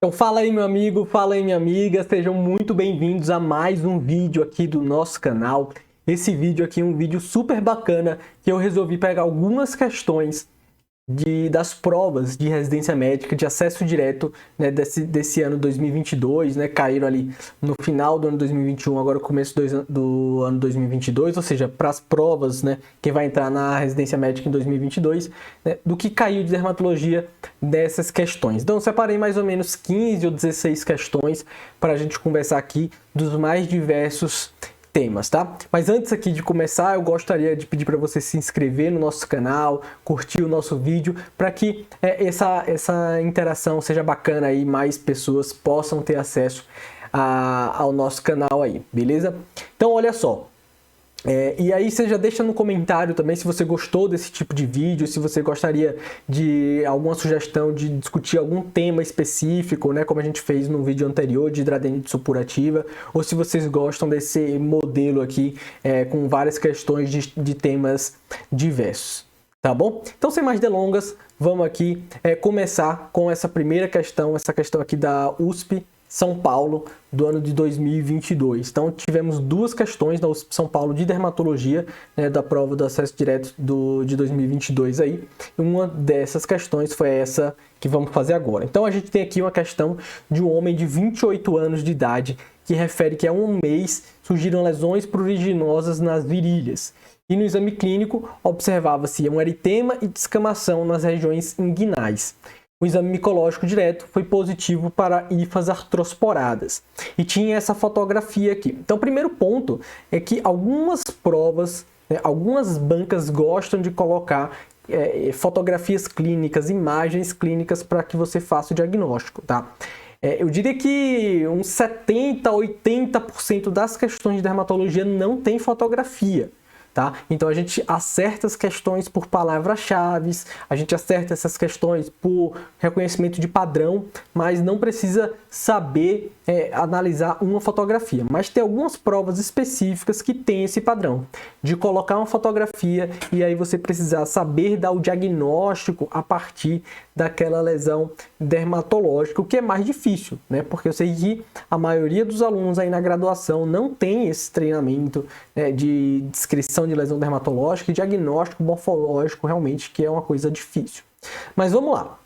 Então fala aí meu amigo, fala aí minha amiga, sejam muito bem-vindos a mais um vídeo aqui do nosso canal. Esse vídeo aqui é um vídeo super bacana que eu resolvi pegar algumas questões das provas de residência médica de acesso direto, né, desse ano 2022, né, caíram ali no final do ano 2021, agora começo do ano 2022, ou seja, para as provas, né, quem vai entrar na residência médica em 2022, né, do que caiu de dermatologia dessas questões. Então eu separei mais ou menos 15 ou 16 questões para a gente conversar aqui dos mais diversos temas, tá? Mas antes aqui de começar, eu gostaria de pedir para você se inscrever no nosso canal, curtir o nosso vídeo, para que essa interação seja bacana e mais pessoas possam ter acesso ao nosso canal aí, beleza? Então, olha só. E aí você já deixa no comentário também se você gostou desse tipo de vídeo, se você gostaria de alguma sugestão de discutir algum tema específico, né, como a gente fez no vídeo anterior de hidradenitis supurativa, ou se vocês gostam desse modelo aqui com várias questões de temas diversos, tá bom? Então, sem mais delongas, vamos aqui começar com essa primeira questão, essa questão aqui da USP São Paulo, do ano de 2022. Então, tivemos duas questões da USP São Paulo de dermatologia, né, da prova do acesso direto de 2022 aí. Uma dessas questões foi essa que vamos fazer agora. Então, a gente tem aqui uma questão de um homem de 28 anos de idade que refere que há um mês surgiram lesões pruriginosas nas virilhas. E no exame clínico, observava-se um eritema e descamação nas regiões inguinais. O exame micológico direto foi positivo para hifas artrosporadas. E tinha essa fotografia aqui. Então, o primeiro ponto é que algumas provas, algumas bancas gostam de colocar fotografias clínicas, imagens clínicas para que você faça o diagnóstico, tá? Eu diria que uns 70% a 80% das questões de dermatologia não tem fotografia. Tá? Então a gente acerta as questões por palavras-chave, a gente acerta essas questões por reconhecimento de padrão, mas não precisa saber analisar uma fotografia. Mas tem algumas provas específicas que tem esse padrão, de colocar uma fotografia e aí você precisar saber dar o diagnóstico a partir daquela lesão dermatológica, o que é mais difícil, né? Porque eu sei que a maioria dos alunos aí na graduação não tem esse treinamento de descrição de lesão dermatológica e diagnóstico morfológico, realmente, que é uma coisa difícil. Mas vamos lá.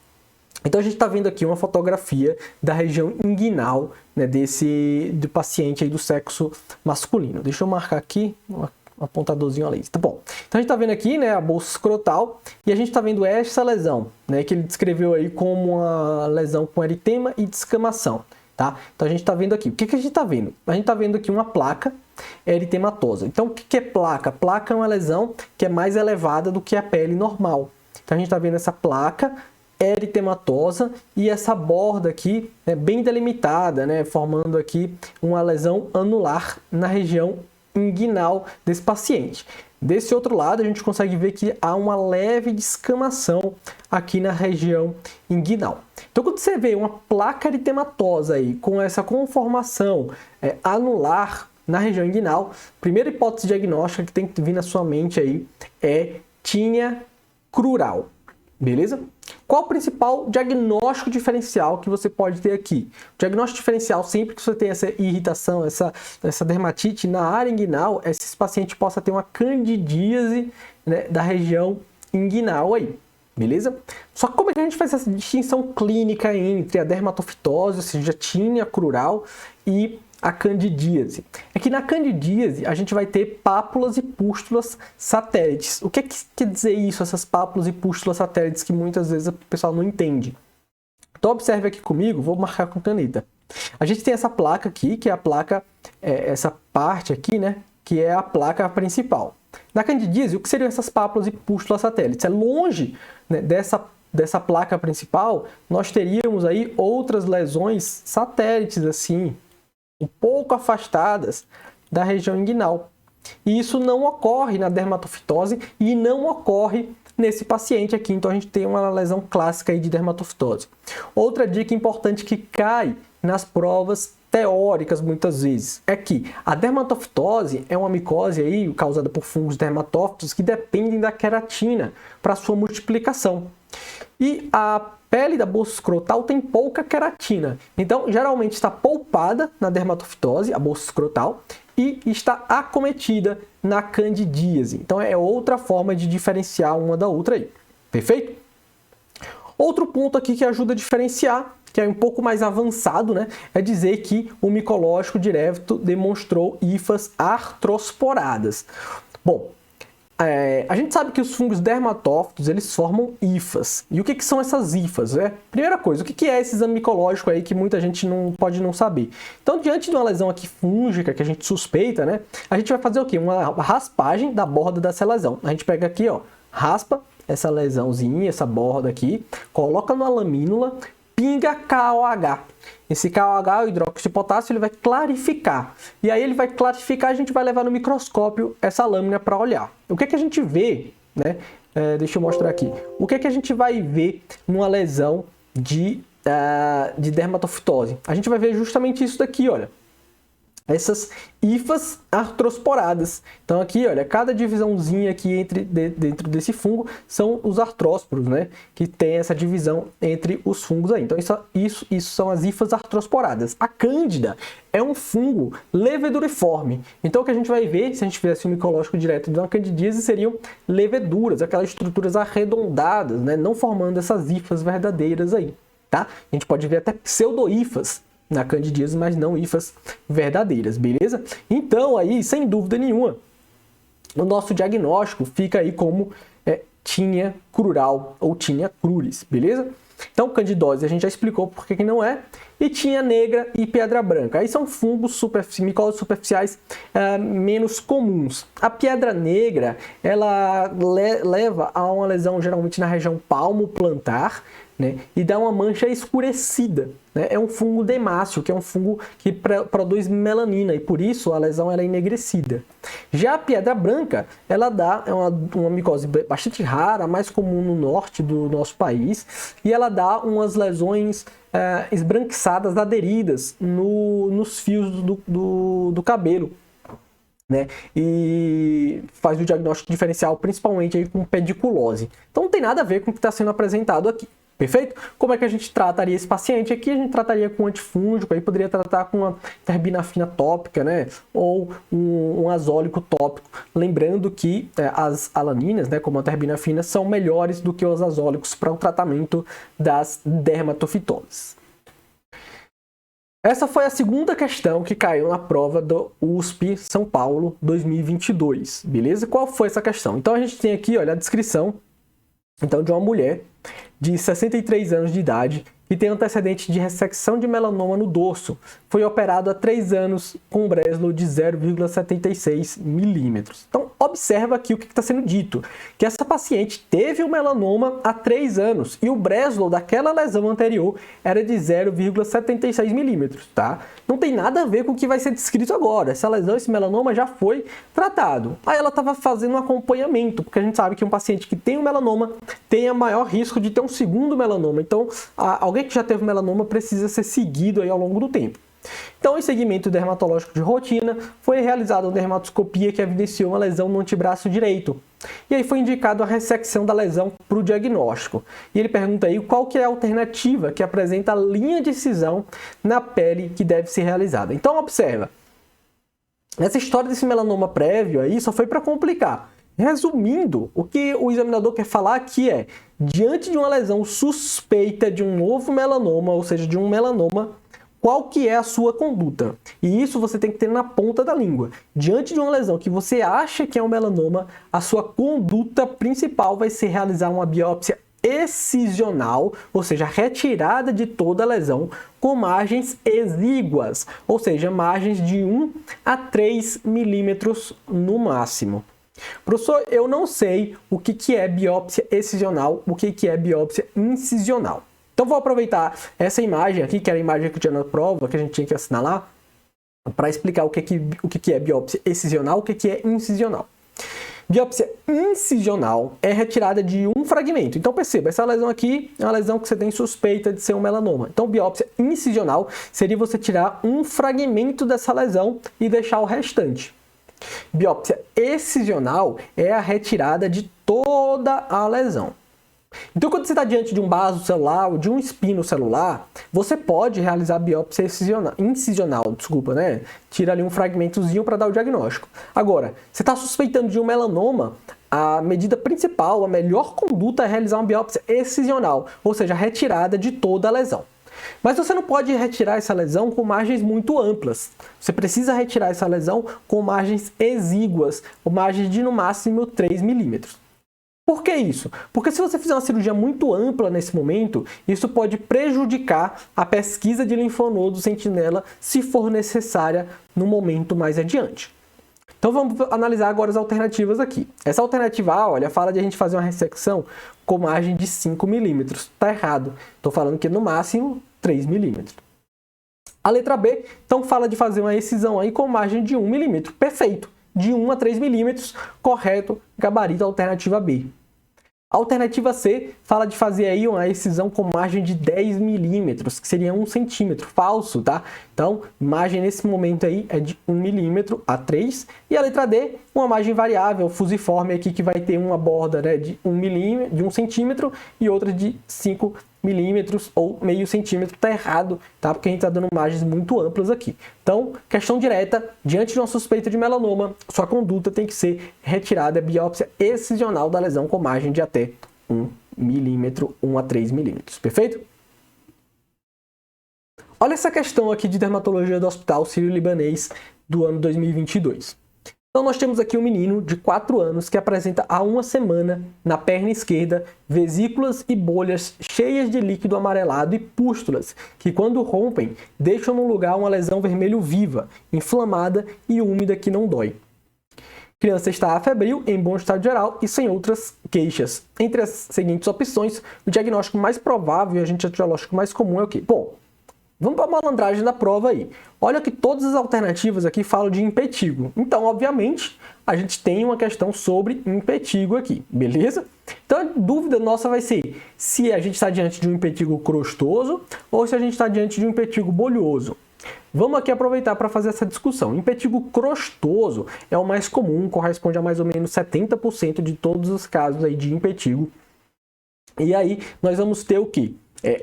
Então a gente está vendo aqui uma fotografia da região inguinal, né, do paciente aí do sexo masculino. Deixa eu marcar aqui um apontadorzinho ali. Tá bom. Então a gente está vendo aqui, né, a bolsa escrotal e a gente está vendo essa lesão, né, que ele descreveu aí como uma lesão com eritema e descamação. Tá? Então a gente está vendo aqui. O que a gente está vendo? A gente está vendo aqui uma placa eritematosa. Então o que é placa? Placa é uma lesão que é mais elevada do que a pele normal. Então a gente está vendo essa placa eritematosa e essa borda aqui bem delimitada, né, formando aqui uma lesão anular na região inguinal desse paciente. Desse outro lado, a gente consegue ver que há uma leve descamação aqui na região inguinal. Então, quando você vê uma placa eritematosa aí com essa conformação anular na região inguinal, a primeira hipótese diagnóstica que tem que vir na sua mente aí é tinea crural. Beleza? Qual o principal diagnóstico diferencial que você pode ter aqui? O diagnóstico diferencial, sempre que você tem essa irritação, essa dermatite na área inguinal, esse paciente possa ter uma candidíase, né, da região inguinal aí. Beleza? Só que como é que a gente faz essa distinção clínica entre a dermatofitose, ou seja, a tinea crural, e a candidíase? É que na candidíase a gente vai ter pápulas e pústulas satélites. O que quer dizer isso, essas pápulas e pústulas satélites, que muitas vezes o pessoal não entende? Então observe aqui comigo, vou marcar com caneta. A gente tem essa placa aqui, que é a placa, essa parte aqui, né, que é a placa principal. Na candidíase, o que seriam essas pápulas e pústulas satélites? É longe, né, dessa placa principal, nós teríamos aí outras lesões satélites, assim, um pouco afastadas da região inguinal. E isso não ocorre na dermatofitose e não ocorre nesse paciente aqui. Então a gente tem uma lesão clássica aí de dermatofitose. Outra dica importante que cai nas provas teóricas muitas vezes é que a dermatofitose é uma micose aí causada por fungos dermatófitos que dependem da queratina para sua multiplicação. E a pele da bolsa escrotal tem pouca queratina. Então, geralmente está polpada na dermatofitose, a bolsa escrotal, e está acometida na candidíase. Então, é outra forma de diferenciar uma da outra aí. Perfeito? Outro ponto aqui que ajuda a diferenciar, que é um pouco mais avançado, né, é dizer que o micológico direto demonstrou hifas artrosporadas. Bom, a gente sabe que os fungos dermatófitos, eles formam hifas. E o que são essas hifas? Primeira coisa, o que é esse exame micológico aí que muita gente pode não saber? Então, diante de uma lesão aqui fúngica que a gente suspeita, né, a gente vai fazer o quê? Uma raspagem da borda dessa lesão. A gente pega aqui, ó, raspa essa lesãozinha, essa borda aqui, coloca numa lamínula, pinga KOH. Esse KOH, o hidróxido de potássio, ele vai clarificar. E aí ele vai clarificar, a gente vai levar no microscópio essa lâmina para olhar. O que a gente vê, né? Deixa eu mostrar aqui. O que a gente vai ver numa lesão de dermatofitose? A gente vai ver justamente isso daqui, olha. Essas hifas artrosporadas. Então aqui, olha, cada divisãozinha aqui dentro desse fungo são os artrósporos, né? Que tem essa divisão entre os fungos aí. Então isso são as hifas artrosporadas. A cândida é um fungo leveduriforme. Então o que a gente vai ver, se a gente fizesse um micológico direto de uma candidíase, seriam leveduras, aquelas estruturas arredondadas, né? Não formando essas hifas verdadeiras aí, tá? A gente pode ver até pseudohifas na candidíase, mas não hifas verdadeiras, beleza? Então, aí, sem dúvida nenhuma, o nosso diagnóstico fica aí como tinea crural ou tinea cruris, beleza? Então, candidose a gente já explicou por que não é, e tinea negra e pedra branca. Aí são fungos micoses superficiais menos comuns. A pedra negra, ela leva a uma lesão geralmente na região palmo-plantar, né, e dá uma mancha escurecida. Né? É um fungo demáceo, que é um fungo que produz melanina, e por isso a lesão ela é enegrecida. Já a pedra branca, ela dá uma micose bastante rara, mais comum no norte do nosso país, e ela dá umas lesões esbranquiçadas, aderidas nos fios do cabelo. Né? E faz o diagnóstico diferencial principalmente aí com pediculose. Então não tem nada a ver com o que está sendo apresentado aqui. Perfeito? Como é que a gente trataria esse paciente? Aqui a gente trataria com antifúngico, aí poderia tratar com uma terbinafina tópica, né? Ou um azólico tópico. Lembrando que as alaninas, né, como a terbinafina, são melhores do que os azólicos para o tratamento das dermatofitoses. Essa foi a segunda questão que caiu na prova do USP São Paulo 2022, beleza? Qual foi essa questão? Então a gente tem aqui, olha, a descrição então, de uma mulher de 63 anos de idade que tem antecedente de ressecção de melanoma no dorso. Foi operado há 3 anos com um Breslow de 0,76 milímetros. Então, observa aqui o que está sendo dito, que essa paciente teve o melanoma há 3 anos e o Breslow daquela lesão anterior era de 0,76 milímetros, tá? Não tem nada a ver com o que vai ser descrito agora. Essa lesão, esse melanoma já foi tratado. Aí ela estava fazendo um acompanhamento, porque a gente sabe que um paciente que tem um melanoma tem maior risco de ter um segundo melanoma. Então, alguém que já teve melanoma precisa ser seguido aí ao longo do tempo. Então, em segmento dermatológico de rotina, foi realizada uma dermatoscopia que evidenciou uma lesão no antebraço direito. E aí foi indicado a ressecção da lesão para o diagnóstico. E ele pergunta aí qual que é a alternativa que apresenta a linha de incisão na pele que deve ser realizada. Então, observa. Essa história desse melanoma prévio aí só foi para complicar. Resumindo, o que o examinador quer falar aqui é, diante de uma lesão suspeita de um novo melanoma, ou seja, de um melanoma, qual que é a sua conduta? E isso você tem que ter na ponta da língua. Diante de uma lesão que você acha que é um melanoma, a sua conduta principal vai ser realizar uma biópsia excisional, ou seja, retirada de toda a lesão, com margens exíguas, ou seja, margens de 1 a 3 milímetros no máximo. Professor, eu não sei o que é biópsia excisional, o que é biópsia incisional. Então vou aproveitar essa imagem aqui, que era a imagem que tinha na prova, que a gente tinha que assinalar, para explicar o que é biópsia excisional, o que é incisional. Biópsia incisional é retirada de um fragmento. Então perceba, essa lesão aqui é uma lesão que você tem suspeita de ser um melanoma. Então biópsia incisional seria você tirar um fragmento dessa lesão e deixar o restante. Biópsia excisional é a retirada de toda a lesão. Então, quando você está diante de um vaso celular ou de um espino celular, você pode realizar biópsia incisional, né? Tira ali um fragmentozinho para dar o diagnóstico. Agora, você está suspeitando de um melanoma, a medida principal, a melhor conduta é realizar uma biópsia excisional, ou seja, a retirada de toda a lesão. Mas você não pode retirar essa lesão com margens muito amplas. Você precisa retirar essa lesão com margens exíguas, com margens de no máximo 3 milímetros. Por que isso? Porque se você fizer uma cirurgia muito ampla nesse momento, isso pode prejudicar a pesquisa de linfonodo sentinela se for necessária no momento mais adiante. Então vamos analisar agora as alternativas aqui. Essa alternativa A, olha, fala de a gente fazer uma ressecção com margem de 5 milímetros. Está errado. Estou falando que no máximo 3 milímetros. A letra B, então, fala de fazer uma excisão aí com margem de 1 milímetro. Perfeito. De 1 a 3 milímetros, correto, gabarito alternativa B. A alternativa C fala de fazer aí uma excisão com margem de 10 milímetros, que seria 1 centímetro, falso, tá? Então, margem nesse momento aí é de 1 milímetro a 3. E a letra D, uma margem variável, fusiforme aqui, que vai ter uma borda, né, de 1 centímetro e outra de 5 milímetros ou meio centímetro. Tá errado, tá? Porque a gente tá dando margens muito amplas aqui. Então, questão direta, diante de uma suspeita de melanoma, sua conduta tem que ser retirada, biópsia excisional da lesão com margem de até 1 milímetro, 1 a 3 milímetros. Perfeito? Olha essa questão aqui de dermatologia do Hospital Sírio-Libanês do ano 2022. Então, nós temos aqui um menino de 4 anos que apresenta há uma semana, na perna esquerda, vesículas e bolhas cheias de líquido amarelado e pústulas, que quando rompem, deixam no lugar uma lesão vermelho viva, inflamada e úmida que não dói. A criança está febril, em bom estado geral e sem outras queixas. Entre as seguintes opções, o diagnóstico mais provável e o agente etiológico mais comum é o quê? Bom, vamos para a malandragem da prova aí. Olha que todas as alternativas aqui falam de impetigo. Então, obviamente, a gente tem uma questão sobre impetigo aqui, beleza? Então, a dúvida nossa vai ser se a gente está diante de um impetigo crostoso ou se a gente está diante de um impetigo bolhoso. Vamos aqui aproveitar para fazer essa discussão. Impetigo crostoso é o mais comum, corresponde a mais ou menos 70% de todos os casos aí de impetigo. E aí, nós vamos ter o quê?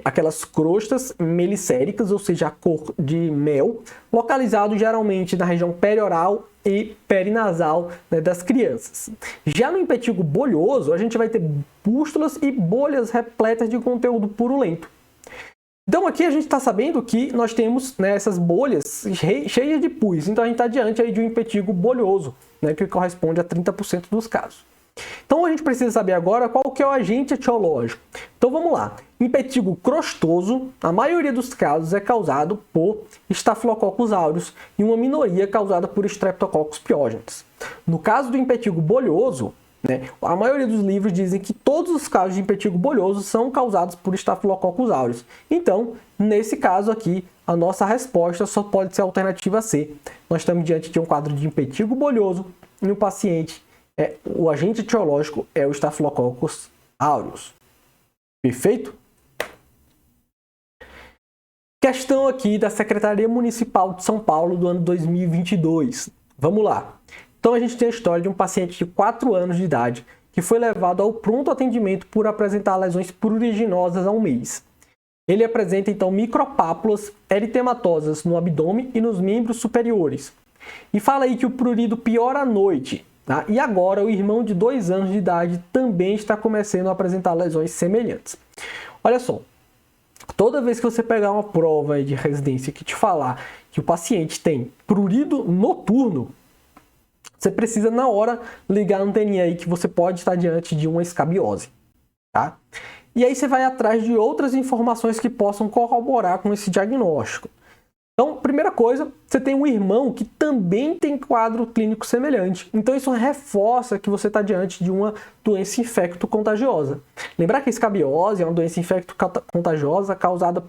Aquelas crostas melicéricas, ou seja, a cor de mel, localizado geralmente na região perioral e perinasal, né, das crianças. Já no impetigo bolhoso, a gente vai ter pústulas e bolhas repletas de conteúdo purulento. Então aqui a gente está sabendo que nós temos, né, essas bolhas cheias de pus, então a gente está diante aí de um impetigo bolhoso, né, que corresponde a 30% dos casos. Então a gente precisa saber agora qual que é o agente etiológico. Então vamos lá. Impetigo crostoso, a maioria dos casos é causado por Staphylococcus aureus e uma minoria causada por Streptococcus pyogenes. No caso do impetigo bolhoso, né, a maioria dos livros dizem que todos os casos de impetigo bolhoso são causados por Staphylococcus aureus. Então, nesse caso aqui, a nossa resposta só pode ser a alternativa C. Nós estamos diante de um quadro de impetigo bolhoso e o paciente o agente etiológico é o Staphylococcus aureus. Perfeito? Questão aqui da Secretaria Municipal de São Paulo do ano 2022. Vamos lá. Então a gente tem a história de um paciente de 4 anos de idade que foi levado ao pronto atendimento por apresentar lesões pruriginosas há um mês. Ele apresenta então micropápulas eritematosas no abdômen e nos membros superiores. E fala aí que o prurido piora à noite. Tá? E agora o irmão de 2 anos de idade também está começando a apresentar lesões semelhantes. Olha só, toda vez que você pegar uma prova aí de residência que te falar que o paciente tem prurido noturno, você precisa na hora ligar a anteninha aí que você pode estar diante de uma escabiose. Tá? E aí você vai atrás de outras informações que possam corroborar com esse diagnóstico. Então, primeira coisa, você tem um irmão que também tem quadro clínico semelhante. Então, isso reforça que você está diante de uma doença infecto-contagiosa. Lembrar que a escabiose é uma doença infecto-contagiosa causada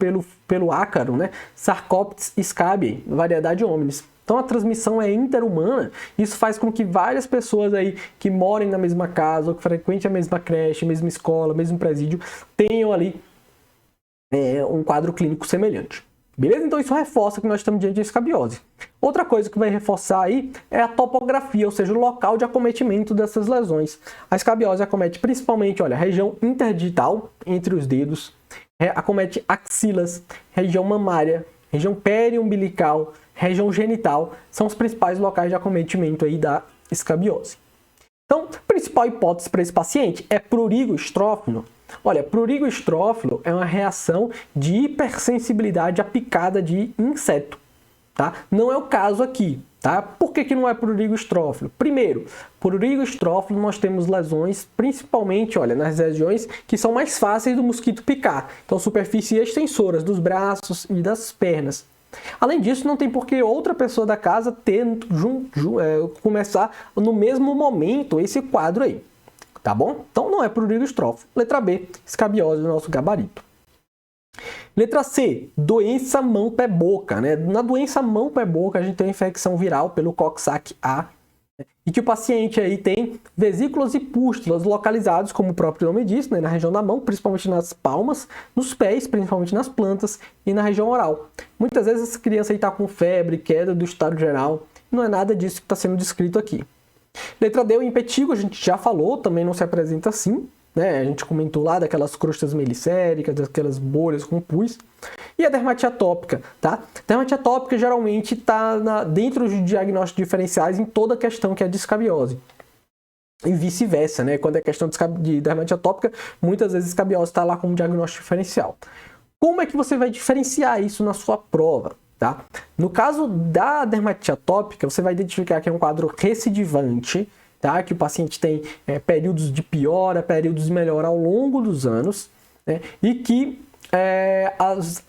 pelo ácaro, né? Sarcoptes scabiei, variedade hominis. Então, a transmissão é interhumana. Isso faz com que várias pessoas aí que morem na mesma casa, ou que frequentem a mesma creche, a mesma escola, mesmo presídio, tenham ali um quadro clínico semelhante. Beleza? Então isso reforça que nós estamos diante de escabiose. Outra coisa que vai reforçar aí é a topografia, ou seja, o local de acometimento dessas lesões. A escabiose acomete principalmente, olha, a região interdigital, entre os dedos, acomete axilas, região mamária, região periumbilical, região genital, são os principais locais de acometimento aí da escabiose. Então, a principal hipótese para esse paciente é prurigo estrófilo. Olha, prurigo estrófilo é uma reação de hipersensibilidade à picada de inseto, tá? Não é o caso aqui, tá? Por que não é prurigo estrófilo? Primeiro, prurigo estrófilo nós temos lesões principalmente, olha, nas regiões que são mais fáceis do mosquito picar. Então, superfícies extensoras dos braços e das pernas. Além disso, não tem por que outra pessoa da casa começar no mesmo momento esse quadro aí. Tá bom? Então não é prurigo estrófilo. Letra B, escabiose do nosso gabarito. Letra C, doença mão-pé-boca, né? Na doença mão-pé-boca a gente tem infecção viral pelo Coxsackie-A e que o paciente aí tem vesículas e pústulas localizados, como o próprio nome diz, né? Na região da mão, principalmente nas palmas, nos pés, principalmente nas plantas e na região oral. Muitas vezes essa criança aí está com febre, queda do estado geral, não é nada disso que está sendo descrito aqui. Letra D, o impetigo, a gente já falou, também não se apresenta assim, né? A gente comentou lá daquelas crostas melicéricas, daquelas bolhas com pus. E a dermatite atópica, tá? Dermatite atópica geralmente está dentro de diagnósticos diferenciais em toda a questão que é de escabiose. E vice-versa, né? Quando é questão de dermatite atópica, muitas vezes a escabiose está lá como diagnóstico diferencial. Como é que você vai diferenciar isso na sua prova? Tá? No caso da dermatite atópica, você vai identificar que é um quadro recidivante, tá? Que o paciente tem períodos de piora, períodos de melhora ao longo dos anos, né? E que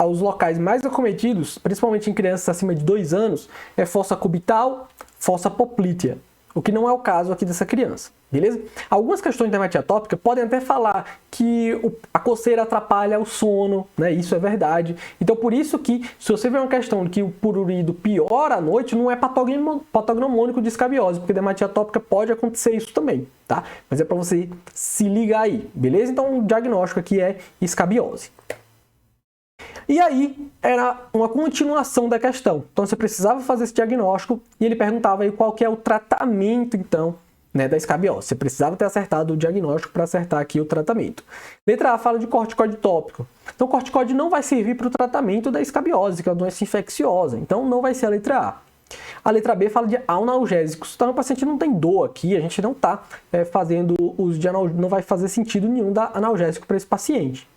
os locais mais acometidos, principalmente em crianças acima de 2 anos, é fossa cubital, fossa poplítea, o que não é o caso aqui dessa criança, beleza? Algumas questões de dermatite atópica podem até falar que a coceira atrapalha o sono, né? Isso é verdade. Então, por isso que, se você vê uma questão de que o prurido piora à noite, não é patognomônico de escabiose, porque dermatite atópica pode acontecer isso também, tá? Mas é para você se ligar aí, beleza? Então, o diagnóstico aqui é escabiose. E aí, era uma continuação da questão. Então, você precisava fazer esse diagnóstico e ele perguntava aí qual que é o tratamento, então, né, da escabiose. Você precisava ter acertado o diagnóstico para acertar aqui o tratamento. Letra A fala de corticóide tópico. Então, o corticóide não vai servir para o tratamento da escabiose, que é uma doença infecciosa. Então, não vai ser a letra A. A letra B fala de analgésicos. Então, o paciente não tem dor aqui, a gente não está fazendo uso de analgésico, não vai fazer sentido nenhum dar analgésico para esse paciente.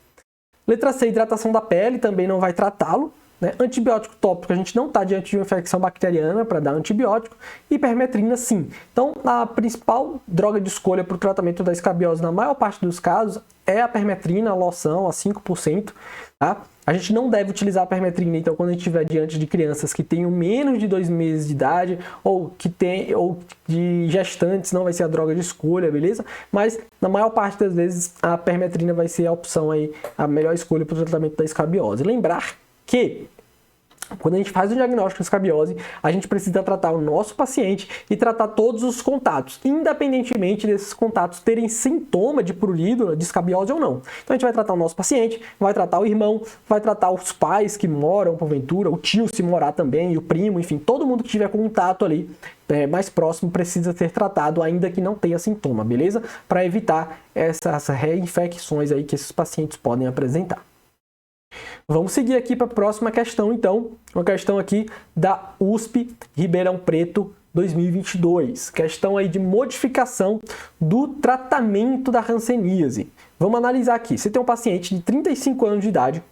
Letra C, hidratação da pele, também não vai tratá-lo. Né? Antibiótico tópico, a gente não está diante de uma infecção bacteriana para dar antibiótico. Hipermetrina, sim. Então, a principal droga de escolha para o tratamento da escabiose, na maior parte dos casos, é a permetrina, a loção, a 5%. Tá? A gente não deve utilizar a permetrina, então, quando a gente estiver diante de crianças que tenham menos de 2 meses de idade ou de gestantes, não vai ser a droga de escolha, beleza? Mas, na maior parte das vezes, a permetrina vai ser a opção aí, a melhor escolha para o tratamento da escabiose. Lembrar que, quando a gente faz o diagnóstico de escabiose, a gente precisa tratar o nosso paciente e tratar todos os contatos, independentemente desses contatos terem sintoma de prurido, de escabiose ou não. Então a gente vai tratar o nosso paciente, vai tratar o irmão, vai tratar os pais que moram, porventura, o tio se morar também, e o primo, enfim, todo mundo que tiver contato ali mais próximo precisa ser tratado, ainda que não tenha sintoma, beleza? Para evitar essas reinfecções aí que esses pacientes podem apresentar. Vamos seguir aqui para a próxima questão, então. Uma questão aqui da USP Ribeirão Preto 2022. Questão aí de modificação do tratamento da hanseníase. Vamos analisar aqui. Você tem um paciente de 35 anos de idade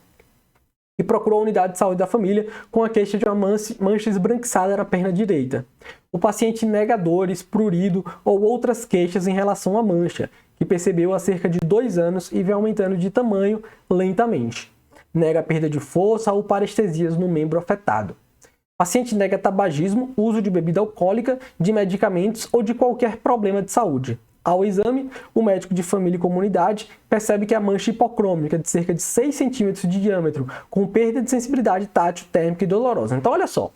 e procurou a unidade de saúde da família com a queixa de uma mancha esbranquiçada na perna direita. O paciente nega dores, prurido ou outras queixas em relação à mancha, que percebeu há cerca de 2 anos e vem aumentando de tamanho lentamente. Nega perda de força ou parestesias no membro afetado. Paciente nega tabagismo, uso de bebida alcoólica, de medicamentos ou de qualquer problema de saúde. Ao exame, o médico de família e comunidade percebe que a mancha hipocrômica de cerca de 6 centímetros de diâmetro, com perda de sensibilidade tátil, térmica e dolorosa. Então, olha só.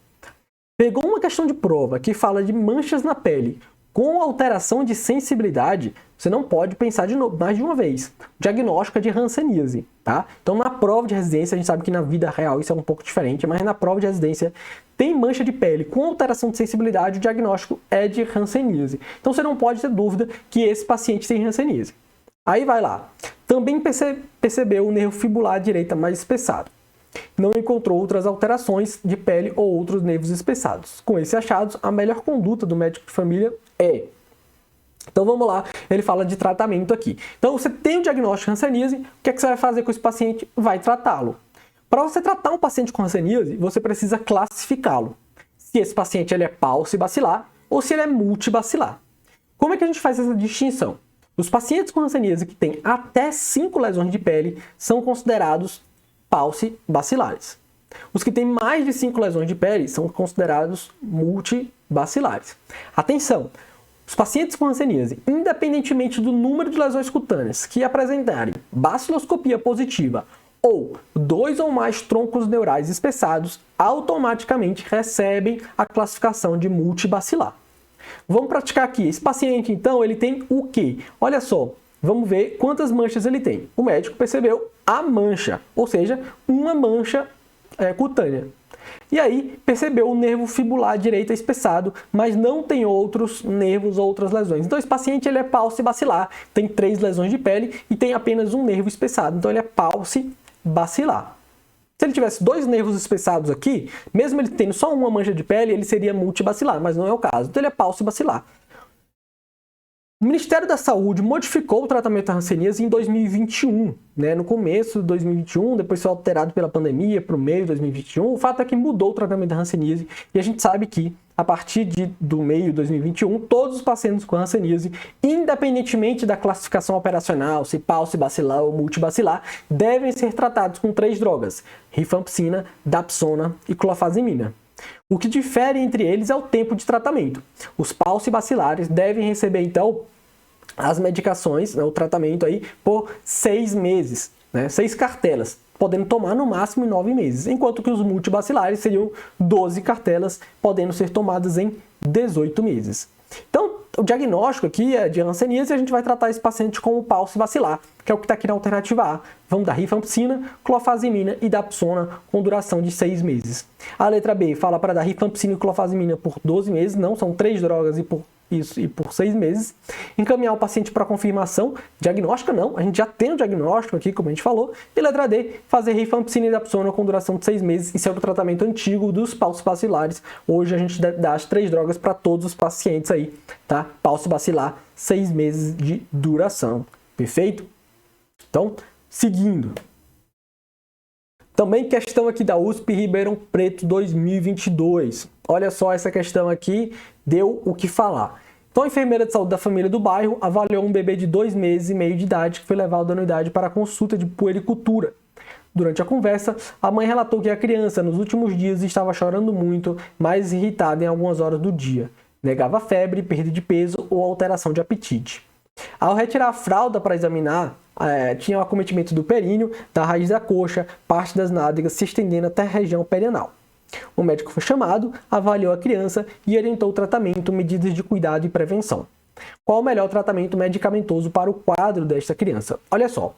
Pegou uma questão de prova que fala de manchas na pele Com alteração de sensibilidade, você não pode pensar de novo, mais de uma vez. Diagnóstico é de hanseníase, tá? Então, na prova de residência, a gente sabe que na vida real isso é um pouco diferente, mas na prova de residência tem mancha de pele com alteração de sensibilidade, o diagnóstico é de hanseníase. Então, você não pode ter dúvida que esse paciente tem hanseníase. Aí vai lá. Também percebeu o nervo fibular direita mais espessado. Não encontrou outras alterações de pele ou outros nervos espessados. Com esses achados, a melhor conduta do médico de família é... Então vamos lá, ele fala de tratamento aqui. Então você tem o diagnóstico de hanseníase, o que é que você vai fazer com esse paciente? Vai tratá-lo. Para você tratar um paciente com hanseníase, você precisa classificá-lo. Se esse paciente ele é paucibacilar ou se ele é multibacilar. Como é que a gente faz essa distinção? Os pacientes com hanseníase que têm até 5 lesões de pele são considerados paucibacilares. Os que têm mais de 5 lesões de pele são considerados multibacilares. Atenção! Os pacientes com hanseníase, independentemente do número de lesões cutâneas que apresentarem baciloscopia positiva ou 2 ou mais troncos neurais espessados, automaticamente recebem a classificação de multibacilar. Vamos praticar aqui. Esse paciente, então, ele tem o quê? Olha só, vamos ver quantas manchas ele tem. O médico percebeu a mancha, ou seja, uma mancha cutânea. E aí, percebeu o nervo fibular direito espessado, mas não tem outros nervos ou outras lesões. Então, esse paciente ele é paucibacilar, tem 3 lesões de pele e tem apenas um nervo espessado. Então, ele é paucibacilar. Se ele tivesse 2 nervos espessados aqui, mesmo ele tendo só uma mancha de pele, ele seria multibacilar, mas não é o caso. Então, ele é paucibacilar. O Ministério da Saúde modificou o tratamento da hanseníase em 2021, né? No começo de 2021, depois foi alterado pela pandemia para o meio de 2021. O fato é que mudou o tratamento da hanseníase e a gente sabe que, a partir do meio de 2021, todos os pacientes com hanseníase, independentemente da classificação operacional, se paucibacilar ou multibacilar, devem ser tratados com 3 drogas: rifampicina, dapsona e clofazimina. O que difere entre eles é o tempo de tratamento. Os paucibacilares devem receber, então, as medicações, né, o tratamento aí, por 6 meses, né, 6 cartelas, podendo tomar no máximo em 9 meses, enquanto que os multibacilares seriam 12 cartelas, podendo ser tomadas em 18 meses. Então, o diagnóstico aqui é de hanseníase e a gente vai tratar esse paciente como paucibacilar, que é o que está aqui na alternativa A. Vamos dar rifampicina, clofazimina e dapsona com duração de 6 meses. A letra B fala para dar rifampicina e clofazimina por 12 meses, não, são 3 drogas e por 6 meses. Encaminhar o paciente para confirmação, diagnóstica não, a gente já tem o diagnóstico aqui, como a gente falou. E letra D, fazer rifampicina e dapsona com duração de 6 meses. Isso é o tratamento antigo dos paucibacilares. Hoje a gente dá as 3 drogas para todos os pacientes aí, tá? Paucibacilar, 6 meses de duração. Perfeito? Então, seguindo. Também questão aqui da USP Ribeirão Preto 2022. Olha só, essa questão aqui deu o que falar. Então, a enfermeira de saúde da família do bairro avaliou um bebê de 2 meses e meio de idade que foi levado à unidade para a consulta de puericultura. Durante a conversa, a mãe relatou que a criança, nos últimos dias, estava chorando muito, mais irritada em algumas horas do dia. Negava febre, perda de peso ou alteração de apetite. Ao retirar a fralda para examinar, tinha o acometimento do períneo, da raiz da coxa, parte das nádegas se estendendo até a região perianal. O médico foi chamado, avaliou a criança e orientou o tratamento, medidas de cuidado e prevenção. Qual o melhor tratamento medicamentoso para o quadro desta criança? Olha só.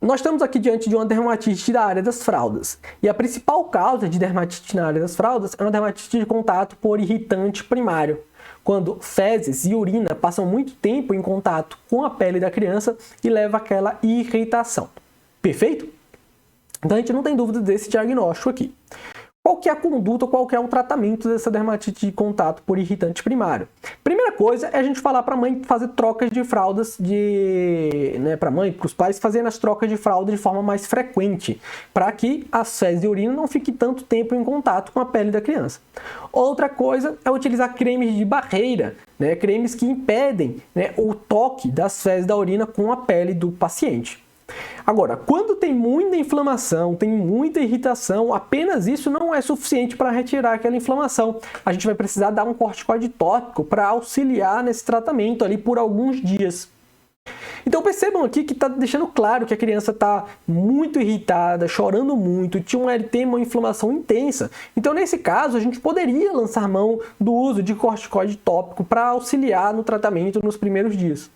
Nós estamos aqui diante de uma dermatite da área das fraldas. E a principal causa de dermatite na área das fraldas é uma dermatite de contato por irritante primário, quando fezes e urina passam muito tempo em contato com a pele da criança e leva àquela irritação. Perfeito? Então a gente não tem dúvida desse diagnóstico aqui. Qual que é a conduta, qual que é o tratamento dessa dermatite de contato por irritante primário? Primeira coisa é a gente falar para a mãe fazer trocas de fraldas, para a mãe, para os pais fazerem as trocas de fralda de forma mais frequente, para que as fezes e urina não fiquem tanto tempo em contato com a pele da criança. Outra coisa é utilizar cremes de barreira, cremes que impedem o toque das fezes da urina com a pele do paciente. Agora, quando tem muita inflamação, tem muita irritação, apenas isso não é suficiente para retirar aquela inflamação. A gente vai precisar dar um corticoide tópico para auxiliar nesse tratamento ali por alguns dias. Então percebam aqui que está deixando claro que a criança está muito irritada, chorando muito, tinha um eritema, uma inflamação intensa. Então nesse caso a gente poderia lançar mão do uso de corticoide tópico para auxiliar no tratamento nos primeiros dias.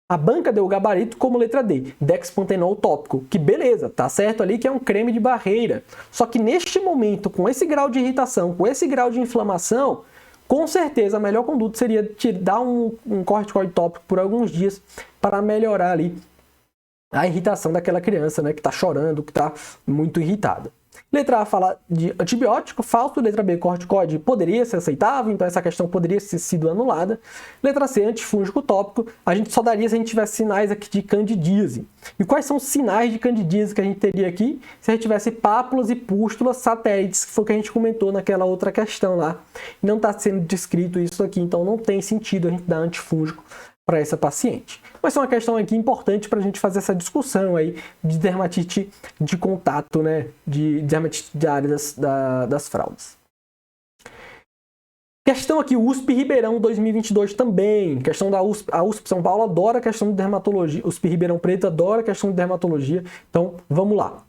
A banca deu o gabarito como letra D, dexpantenol tópico, que beleza, tá certo ali que é um creme de barreira. Só que neste momento, com esse grau de irritação, com esse grau de inflamação, com certeza a melhor conduta seria te dar um corticoide tópico por alguns dias para melhorar ali a irritação daquela criança, né, que está chorando, que está muito irritada. Letra A fala de antibiótico, falso. Letra B, corticoide poderia ser aceitável, então essa questão poderia ter sido anulada. Letra C, antifúngico tópico, a gente só daria se a gente tivesse sinais aqui de candidíase. E quais são os sinais de candidíase que a gente teria aqui? Se a gente tivesse pápulas e pústulas satélites, que foi o que a gente comentou naquela outra questão lá. Não está sendo descrito isso aqui, então não tem sentido a gente dar antifúngico para essa paciente. Mas é uma questão aqui importante para a gente fazer essa discussão aí de dermatite de contato, né? De dermatite diária das fraldas. Questão aqui, USP Ribeirão 2022 também. Questão da USP, a USP São Paulo adora a questão de dermatologia. USP Ribeirão Preto adora a questão de dermatologia. Então, vamos lá.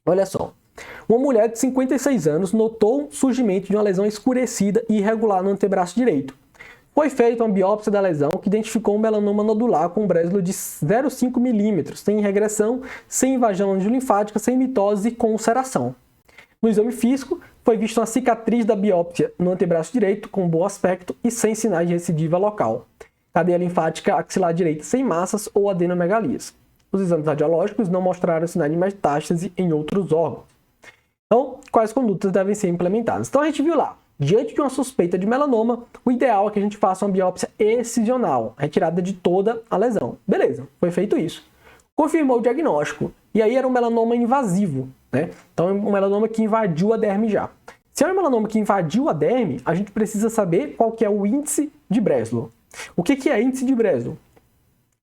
Olha só. Uma mulher de 56 anos notou o surgimento de uma lesão escurecida e irregular no antebraço direito. Foi feita uma biópsia da lesão que identificou um melanoma nodular com um brésulo de 0,5 mm, sem regressão, sem invasão linfática, sem mitose e com ulceração. No exame físico, foi vista uma cicatriz da biópsia no antebraço direito, com bom aspecto e sem sinais de recidiva local. Cadeia linfática axilar direita sem massas ou adenomegalias. Os exames radiológicos não mostraram sinais de metástase em outros órgãos. Então, quais condutas devem ser implementadas? Então, a gente viu lá. Diante de uma suspeita de melanoma, o ideal é que a gente faça uma biópsia excisional, retirada de toda a lesão. Beleza, foi feito isso. Confirmou o diagnóstico, e aí era um melanoma invasivo, né? Então é um melanoma que invadiu a derme já. Se é um melanoma que invadiu a derme, a gente precisa saber qual que é o índice de Breslow. O que é índice de Breslow?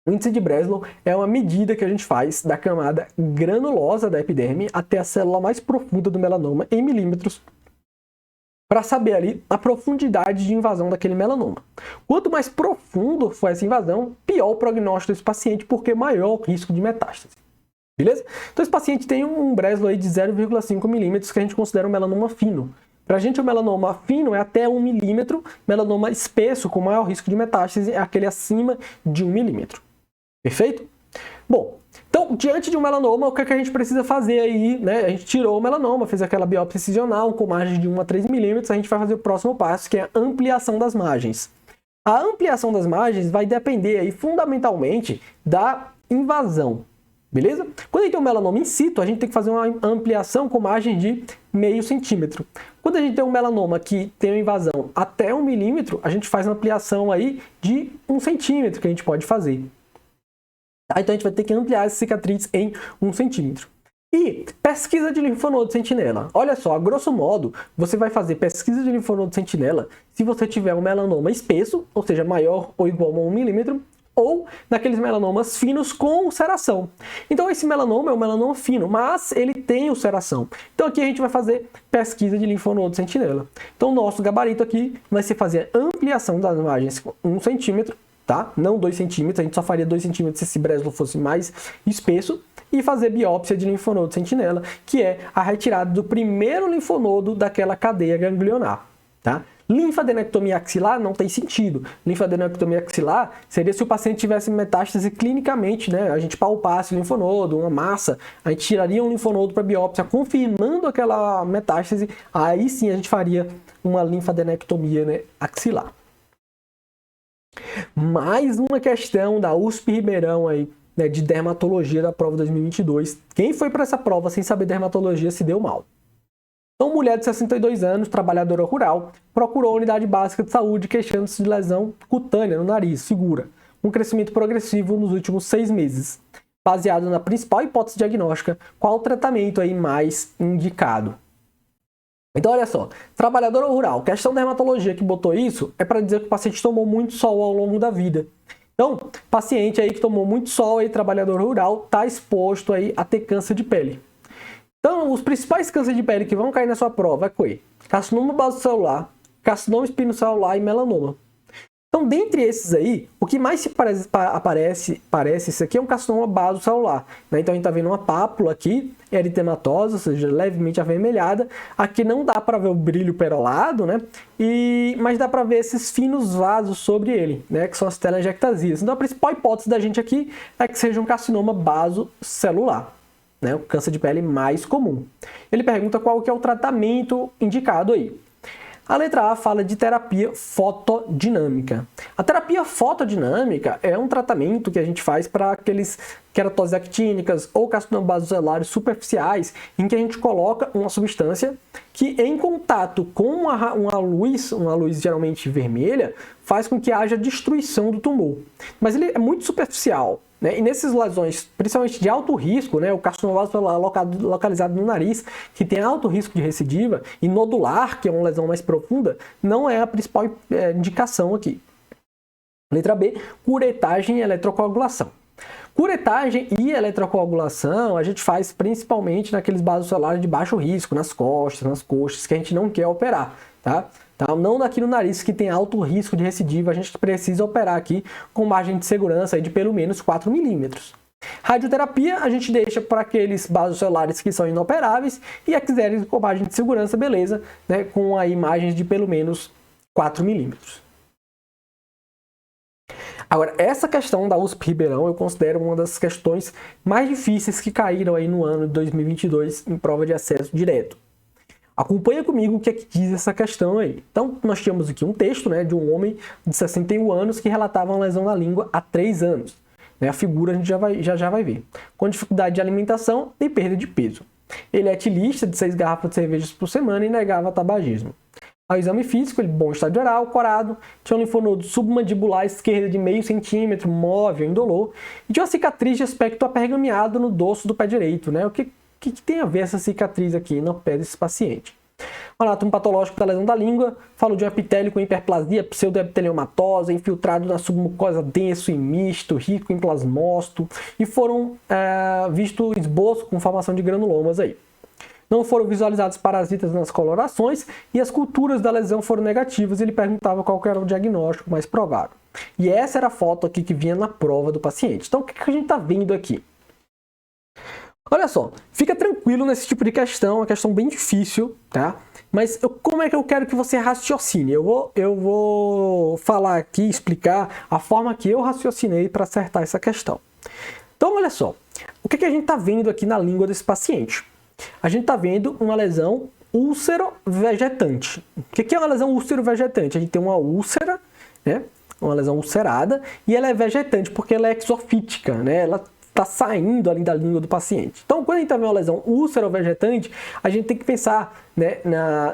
O índice de Breslow é uma medida que a gente faz da camada granulosa da epiderme até a célula mais profunda do melanoma em milímetros, para saber ali a profundidade de invasão daquele melanoma. Quanto mais profundo for essa invasão, pior o prognóstico desse paciente, porque maior o risco de metástase. Beleza? Então esse paciente tem um Breslow aí de 0,5 milímetros que a gente considera um melanoma fino. Para a gente o melanoma fino é até 1 milímetro, melanoma espesso com maior risco de metástase é aquele acima de 1 milímetro. Perfeito? Bom, então, diante de um melanoma, o que a gente precisa fazer aí, né? A gente tirou o melanoma, fez aquela biópsia incisional com margem de 1 a 3 milímetros, a gente vai fazer o próximo passo, que é a ampliação das margens. A ampliação das margens vai depender aí, fundamentalmente, da invasão, beleza? Quando a gente tem um melanoma in situ, a gente tem que fazer uma ampliação com margem de meio centímetro. Quando a gente tem um melanoma que tem uma invasão até 1 milímetro, a gente faz uma ampliação aí de 1 centímetro que a gente pode fazer. Então a gente vai ter que ampliar essa cicatriz em 1 centímetro. E pesquisa de linfonodo sentinela. Olha só, a grosso modo, você vai fazer pesquisa de linfonodo sentinela se você tiver um melanoma espesso, ou seja, maior ou igual a 1 milímetro, ou naqueles melanomas finos com ulceração. Então esse melanoma é um melanoma fino, mas ele tem ulceração. Então aqui a gente vai fazer pesquisa de linfonodo sentinela. Então o nosso gabarito aqui vai ser fazer a ampliação das margens com 1 centímetro, tá? Não 2 centímetros, a gente só faria 2 centímetros se esse Breslow fosse mais espesso, e fazer biópsia de linfonodo sentinela, que é a retirada do primeiro linfonodo daquela cadeia ganglionar, tá? Linfadenectomia axilar não tem sentido. Linfadenectomia axilar seria se o paciente tivesse metástase clinicamente, né? A gente palpasse o linfonodo, uma massa, a gente tiraria um linfonodo para biópsia, confirmando aquela metástase, aí sim a gente faria uma linfadenectomia, né, axilar. Mais uma questão da USP Ribeirão aí, né, de dermatologia da prova 2022. Quem foi para essa prova sem saber dermatologia se deu mal. Então, mulher de 62 anos, trabalhadora rural, procurou a unidade básica de saúde queixando-se de lesão cutânea no nariz, figura, um crescimento progressivo nos últimos 6 meses. Baseado na principal hipótese diagnóstica, qual o tratamento aí mais indicado? Então, olha só, trabalhadora rural, questão da dermatologia que botou isso é para dizer que o paciente tomou muito sol ao longo da vida. Então, paciente aí que tomou muito sol, aí, trabalhador rural, está exposto aí a ter câncer de pele. Então, os principais cânceres de pele que vão cair na sua prova é carcinoma basocelular, carcinoma espinocelular e melanoma. Então, dentre esses aí, o que mais se parece isso aqui é um carcinoma basocelular, né? Então, a gente está vendo uma pápula aqui, eritematosa, ou seja, levemente avermelhada. Aqui não dá para ver o brilho perolado, né? Mas dá para ver esses finos vasos sobre ele, né? Que são as telangiectasias. Então, a principal hipótese da gente aqui é que seja um carcinoma basocelular, né? O câncer de pele mais comum. Ele pergunta qual que é o tratamento indicado aí. A letra A fala de terapia fotodinâmica. A terapia fotodinâmica é um tratamento que a gente faz para aqueles queratoses actínicas ou carcinomas basocelulares superficiais, em que a gente coloca uma substância que, em contato com uma luz geralmente vermelha, faz com que haja destruição do tumor. Mas ele é muito superficial, né? E nessas lesões, principalmente de alto risco, né, o carcinoma basocelular localizado no nariz, que tem alto risco de recidiva, e nodular, que é uma lesão mais profunda, não é a principal indicação aqui. Letra B, curetagem e eletrocoagulação. Curetagem e eletrocoagulação a gente faz principalmente naqueles basocelulares de baixo risco, nas costas, nas coxas, que a gente não quer operar, tá? Não aqui no nariz, que tem alto risco de recidiva, a gente precisa operar aqui com margem de segurança aí de pelo menos 4 milímetros. Radioterapia a gente deixa para aqueles basocelulares que são inoperáveis e a quiserem com margem de segurança, beleza, né, com aí imagens de pelo menos 4 milímetros. Agora, essa questão da USP Ribeirão eu considero uma das questões mais difíceis que caíram aí no ano de 2022 em prova de acesso direto. Acompanha comigo o que é que diz essa questão aí. Então, nós tínhamos aqui um texto, né, de um homem de 61 anos que relatava uma lesão na língua há 3 anos. Né, a figura a gente já vai ver. Com dificuldade de alimentação e perda de peso. Ele é etilista de 6 garrafas de cervejas por semana e negava tabagismo. Ao exame físico, ele bom estado geral, corado, tinha um linfonodo submandibular esquerdo de meio centímetro, móvel, indolor, e tinha uma cicatriz de aspecto apergameado no dorso do pé direito, né? O que tem a ver essa cicatriz aqui no pé desse paciente? O anátomo patológico da lesão da língua falou de um epitélio com hiperplasia pseudoepiteliomatosa, infiltrado na submucosa denso e misto, rico em plasmócito, e foram visto esboço com formação de granulomas aí. Não foram visualizados parasitas nas colorações e as culturas da lesão foram negativas. Ele perguntava qual era o diagnóstico mais provável. E essa era a foto aqui que vinha na prova do paciente. Então, o que a gente está vendo aqui? Olha só, fica tranquilo nesse tipo de questão, uma questão bem difícil, tá? Mas como é que eu quero que você raciocine? Eu vou falar aqui, explicar a forma que eu raciocinei para acertar essa questão. Então, olha só, o que a gente está vendo aqui na língua desse paciente? A gente está vendo uma lesão úlcero-vegetante. O que é uma lesão úlcero-vegetante? A gente tem uma úlcera, né? Uma lesão ulcerada, e ela é vegetante porque ela é exofítica, né? Ela está saindo ali da língua do paciente. Então, quando a gente está vendo uma lesão úlcero-vegetante, a gente tem que pensar, né,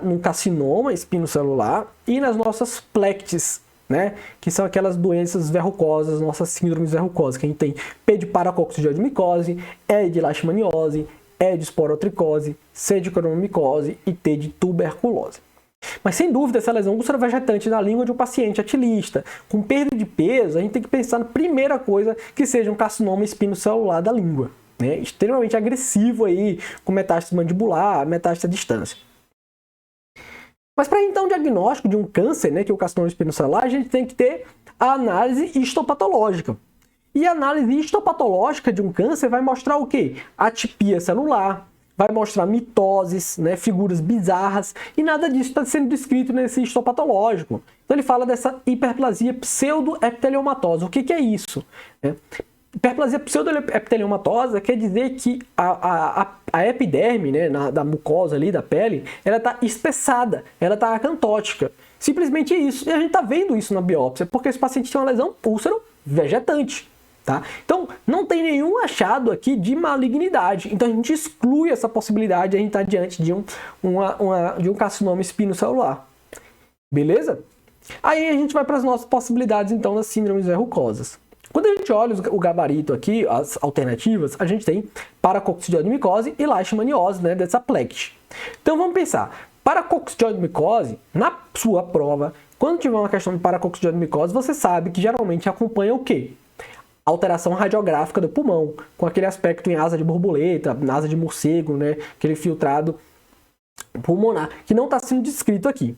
num carcinoma espinocelular e nas nossas plectes, né, que são aquelas doenças verrucosas, nossas síndromes verrucosas, que a gente tem P de paracoccidioide micose, E de leishmaniose, E de esporotricose, C de cronomicose e T de tuberculose. Mas sem dúvida, essa lesão úlcero-vegetante na língua de um paciente atilista com perda de peso, a gente tem que pensar na primeira coisa que seja um carcinoma espinocelular da língua, né? Extremamente agressivo aí, com metástase mandibular, metástase à distância. Mas para então o diagnóstico de um câncer, né, que é o carcinoma espinocelular, a gente tem que ter a análise histopatológica. E a análise histopatológica de um câncer vai mostrar o quê? Atipia celular, vai mostrar mitoses, né, figuras bizarras, e nada disso está sendo descrito nesse histopatológico. Então ele fala dessa hiperplasia pseudoepiteliomatosa. O que é isso? Hiperplasia pseudoepiteliomatosa quer dizer que a epiderme, né, da mucosa ali, da pele, ela está espessada, ela está acantótica. Simplesmente isso. E a gente está vendo isso na biópsia, porque esse paciente tem uma lesão úlcero-vegetante. Tá? Então, não tem nenhum achado aqui de malignidade. Então, a gente exclui essa possibilidade de a gente estar diante de um carcinoma espinocelular. Beleza? Aí a gente vai para as nossas possibilidades, então, das síndromes verrucosas. Quando a gente olha o gabarito aqui, as alternativas, a gente tem paracoccidioide micose e leishmaniose, né, dessa plect. Então, vamos pensar. Paracoccidioide micose, na sua prova, quando tiver uma questão de paracoccidioide micose, você sabe que geralmente acompanha o quê? Alteração radiográfica do pulmão, com aquele aspecto em asa de borboleta, asa de morcego, né? Aquele filtrado pulmonar, que não está sendo descrito aqui.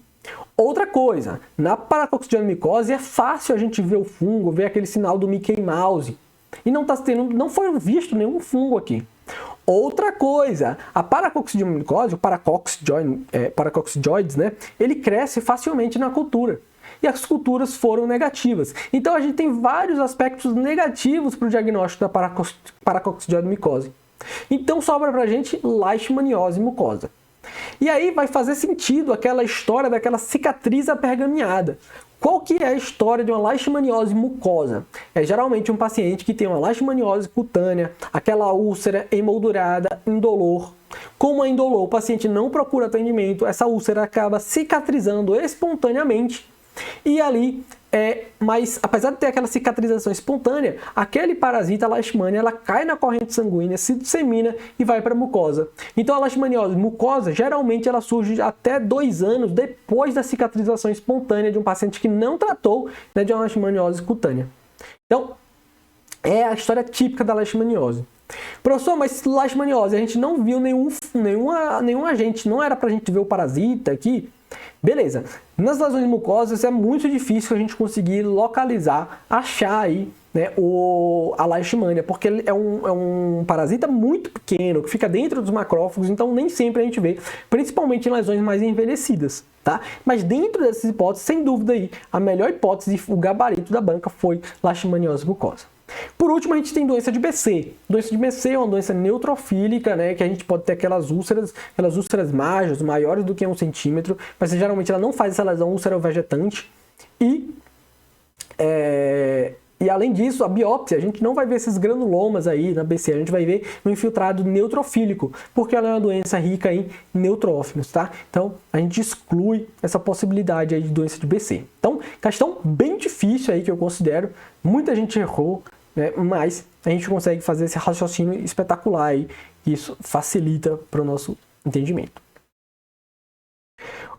Outra coisa, na paracoccidioidomicose é fácil a gente ver o fungo, ver aquele sinal do Mickey Mouse. E não foi visto nenhum fungo aqui. Outra coisa, a paracoccidioidomicose, o paracoccidioides, né? Ele cresce facilmente na cultura. E as culturas foram negativas. Então a gente tem vários aspectos negativos para o diagnóstico da paracoccidioidomicose. Então sobra para a gente leishmaniose mucosa. E aí vai fazer sentido aquela história daquela cicatriz apergaminhada. Qual que é a história de uma leishmaniose mucosa? É geralmente um paciente que tem uma leishmaniose cutânea, aquela úlcera emoldurada, indolor. Como é indolor, o paciente não procura atendimento, essa úlcera acaba cicatrizando espontaneamente. E ali, mas apesar de ter aquela cicatrização espontânea, aquele parasita, a leishmania, ela cai na corrente sanguínea, se dissemina e vai para a mucosa. Então a leishmaniose mucosa, geralmente ela surge até 2 anos depois da cicatrização espontânea de um paciente que não tratou, né, de uma leishmaniose cutânea. Então, é a história típica da leishmaniose. Professor, mas leishmaniose, a gente não viu nenhum agente, não era para a gente ver o parasita aqui? Beleza, nas lesões mucosas é muito difícil a gente conseguir localizar, achar aí, né, a leishmania, porque ele é um parasita muito pequeno, que fica dentro dos macrófagos, então nem sempre a gente vê, principalmente em lesões mais envelhecidas, tá? Mas dentro dessas hipóteses, sem dúvida aí, a melhor hipótese, o gabarito da banca foi leishmaniose mucosa. Por último, a gente tem doença de BC. Doença de BC é uma doença neutrofílica, né, que a gente pode ter aquelas úlceras majas, maiores do que 1 centímetro, mas geralmente ela não faz essa lesão úlcero-vegetante. E além disso, a biópsia, a gente não vai ver esses granulomas aí na BC, a gente vai ver um infiltrado neutrofílico, porque ela é uma doença rica em neutrófilos, tá? Então, a gente exclui essa possibilidade aí de doença de BC. Então, questão bem difícil aí que eu considero, muita gente errou, né? Mas a gente consegue fazer esse raciocínio espetacular aí, e isso facilita para o nosso entendimento.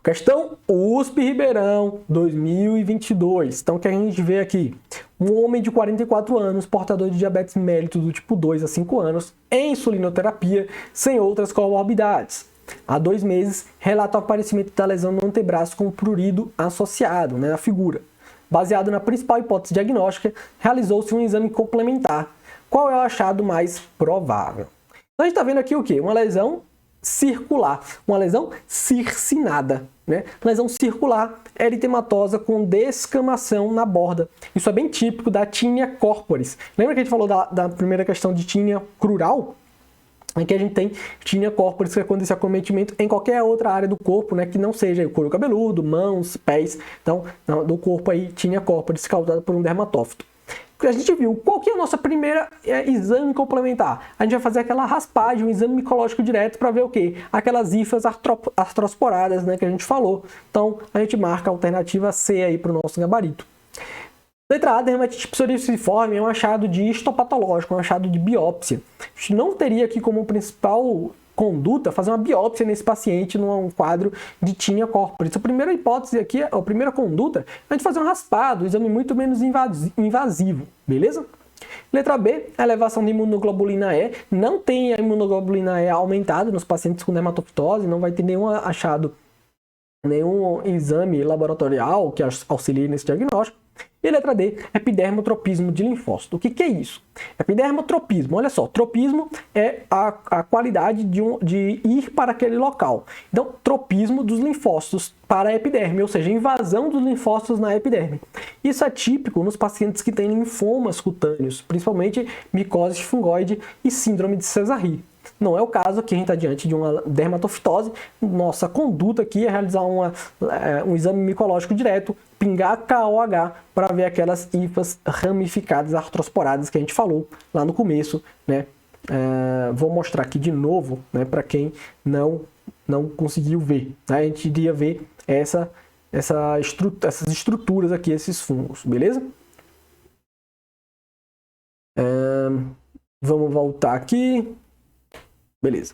Questão USP Ribeirão 2022. Então, o que a gente vê aqui? Um homem de 44 anos, portador de diabetes mellitus do tipo 2 há 5 anos, em insulinoterapia, sem outras comorbidades. Há 2 meses, relata o aparecimento da lesão no antebraço com prurido associado, né, na figura. Baseado na principal hipótese diagnóstica, realizou-se um exame complementar. Qual é o achado mais provável? Então, a gente está vendo aqui o quê? Uma lesão circular, uma lesão circinada, né? Lesão circular eritematosa com descamação na borda. Isso é bem típico da tinea corporis. Lembra que a gente falou da primeira questão de tinea crural? Aqui a gente tem tinea corporis, que é quando esse acometimento em qualquer outra área do corpo, né, que não seja o couro cabeludo, mãos, pés, então do corpo aí tinea corporis causada por um dermatófito. A gente viu, qual que é a nossa primeira exame complementar? A gente vai fazer aquela raspagem, um exame micológico direto para ver o quê? Aquelas hifas artrosporadas, né, que a gente falou. Então, a gente marca a alternativa C aí para o nosso gabarito. Letra A, dermatite psoriasiforme é um achado de histopatológico, um achado de biópsia. A gente não teria aqui como principal conduta fazer uma biópsia nesse paciente num quadro de tinea corporis. A primeira hipótese aqui, a primeira conduta, é a gente fazer um raspado, um exame muito menos invasivo, beleza? Letra B, a elevação de imunoglobulina E. Não tem a imunoglobulina E aumentada nos pacientes com dermatofitose, não vai ter nenhum achado, nenhum exame laboratorial que auxilie nesse diagnóstico. E letra D, epidermotropismo de linfócito. O que é isso? Epidermotropismo, olha só, tropismo é a qualidade de ir para aquele local. Então, tropismo dos linfócitos para a epiderme, ou seja, invasão dos linfócitos na epiderme. Isso é típico nos pacientes que têm linfomas cutâneos, principalmente micose fungoide e síndrome de Sézary. Não é o caso aqui, a gente está diante de uma dermatofitose. Nossa conduta aqui é realizar um exame micológico direto, pingar KOH para ver aquelas hifas ramificadas, artrosporadas que a gente falou lá no começo, né? Vou mostrar aqui de novo, né, para quem não conseguiu ver. Né? A gente iria ver essas estruturas aqui, esses fungos, beleza? Vamos voltar aqui. Beleza.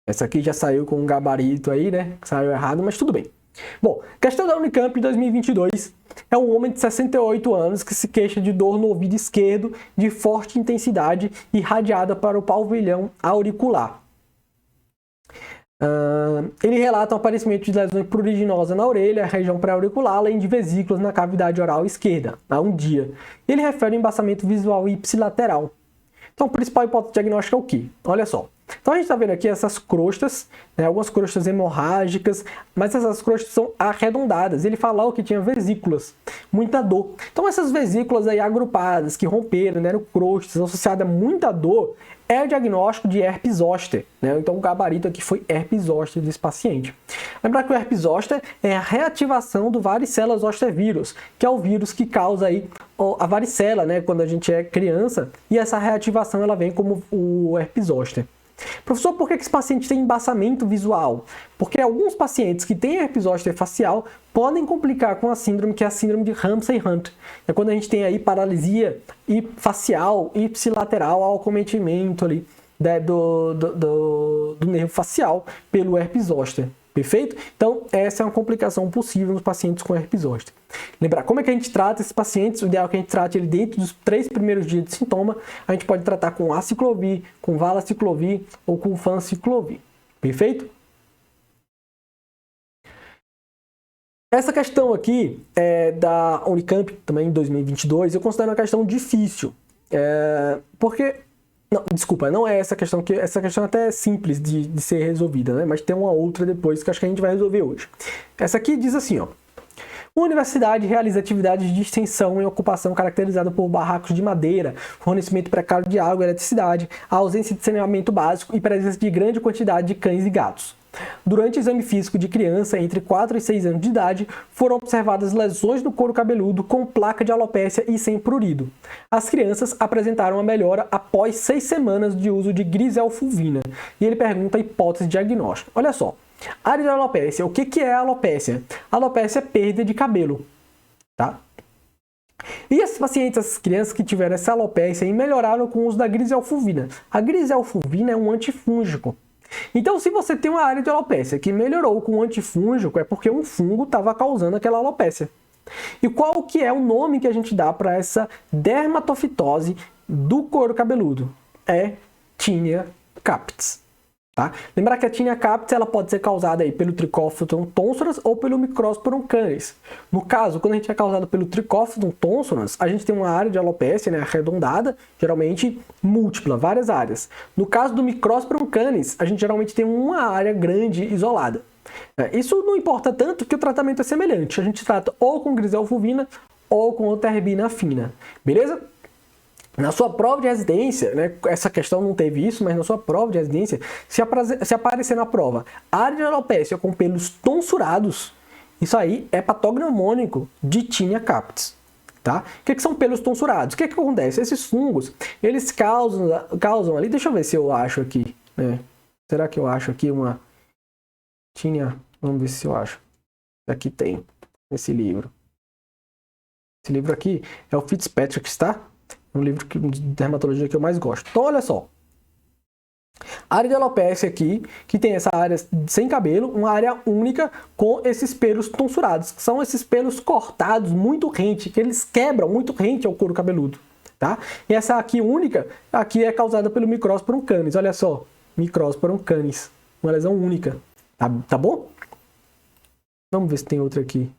Essa aqui já saiu com um gabarito aí, né? Saiu errado, mas tudo bem. Bom, questão da Unicamp 2022. É um homem de 68 anos que se queixa de dor no ouvido esquerdo de forte intensidade irradiada para o pavilhão auricular. Ele relata o aparecimento de lesões pruriginosas na orelha, região pré-auricular, além de vesículas na cavidade oral esquerda, há um dia. Ele refere ao embaçamento visual ipsilateral. Então, a principal hipótese diagnóstica é o quê? Olha só. Então, a gente está vendo aqui essas crostas, né, algumas crostas hemorrágicas, mas essas crostas são arredondadas. Ele falou que tinha vesículas, muita dor. Então, essas vesículas aí agrupadas, que romperam, né, eram crostas, associadas a muita dor, é o diagnóstico de herpes zoster, né? Então, o gabarito aqui foi herpes zoster desse paciente. Lembrar que o herpes zoster é a reativação do varicela zoster vírus, que é o vírus que causa aí a varicela, né, quando a gente é criança, e essa reativação ela vem como o herpes zoster. Professor, por que esse paciente tem embaçamento visual? Porque alguns pacientes que têm herpes zoster facial podem complicar com a síndrome, que é a síndrome de Ramsay-Hunt. É quando a gente tem aí paralisia facial, ipsilateral ao acometimento ali, né, do nervo facial pelo herpes zoster. Perfeito? Então, essa é uma complicação possível nos pacientes com herpes zoster. Lembrar, como é que a gente trata esses pacientes? O ideal é que a gente trate ele dentro dos 3 primeiros dias de sintoma. A gente pode tratar com aciclovir, com valaciclovir ou com fanciclovir. Perfeito? Essa questão aqui da Unicamp, também em 2022, eu considero uma questão difícil. Porque... Não, desculpa, não é essa questão, que essa questão até é simples de ser resolvida, né? Mas tem uma outra depois que acho que a gente vai resolver hoje. Essa aqui diz assim, ó. Uma universidade realiza atividades de extensão em ocupação caracterizada por barracos de madeira, fornecimento precário de água e eletricidade, a ausência de saneamento básico e presença de grande quantidade de cães e gatos. Durante o exame físico de criança entre 4 e 6 anos de idade, foram observadas lesões no couro cabeludo com placa de alopécia e sem prurido. As crianças apresentaram uma melhora após 6 semanas de uso de griselfulvina. E ele pergunta a hipótese diagnóstica. Olha só, área de alopécia. O que é alopécia? Alopécia é perda de cabelo, tá? E esses pacientes, essas crianças que tiveram essa alopécia melhoraram com o uso da griselfulvina. A griselfulvina é um antifúngico. Então, se você tem uma área de alopécia que melhorou com antifúngico, é porque um fungo estava causando aquela alopécia. E qual que é o nome que a gente dá para essa dermatofitose do couro cabeludo? É Tinea capitis. Tá? Lembrar que a Tinea capitis ela pode ser causada aí pelo Trichophilum tonsurans ou pelo Microsporum canis. No caso, quando a gente é causado pelo Trichophilum tonsurans, a gente tem uma área de alopécia, né, arredondada, geralmente múltipla, várias áreas. No caso do Microsporum canis, a gente geralmente tem uma área grande isolada. Isso não importa tanto que o tratamento é semelhante. A gente trata ou com griselfulvina ou com terbina fina. Beleza? Na sua prova de residência, né, essa questão não teve isso, mas na sua prova de residência, se aparecer na prova área de alopécia com pelos tonsurados, isso aí é patognomônico de Tinea capitis. Tá? O que são pelos tonsurados? O que acontece? Esses fungos, eles causam ali, deixa eu ver se eu acho aqui, né? Será que eu acho aqui uma Tinea? Vamos ver se eu acho. Aqui tem, esse livro. Esse livro aqui é o Fitzpatrick, tá? Um livro de dermatologia que eu mais gosto. Então, olha só. Área de alopécia aqui, que tem essa área sem cabelo, uma área única com esses pelos tonsurados. Que são esses pelos cortados, muito rente, que eles quebram muito rente ao couro cabeludo. Tá? E essa aqui única, aqui é causada pelo Microsporum canis. Olha só. Microsporum canis. Uma lesão única. Tá bom? Vamos ver se tem outra aqui.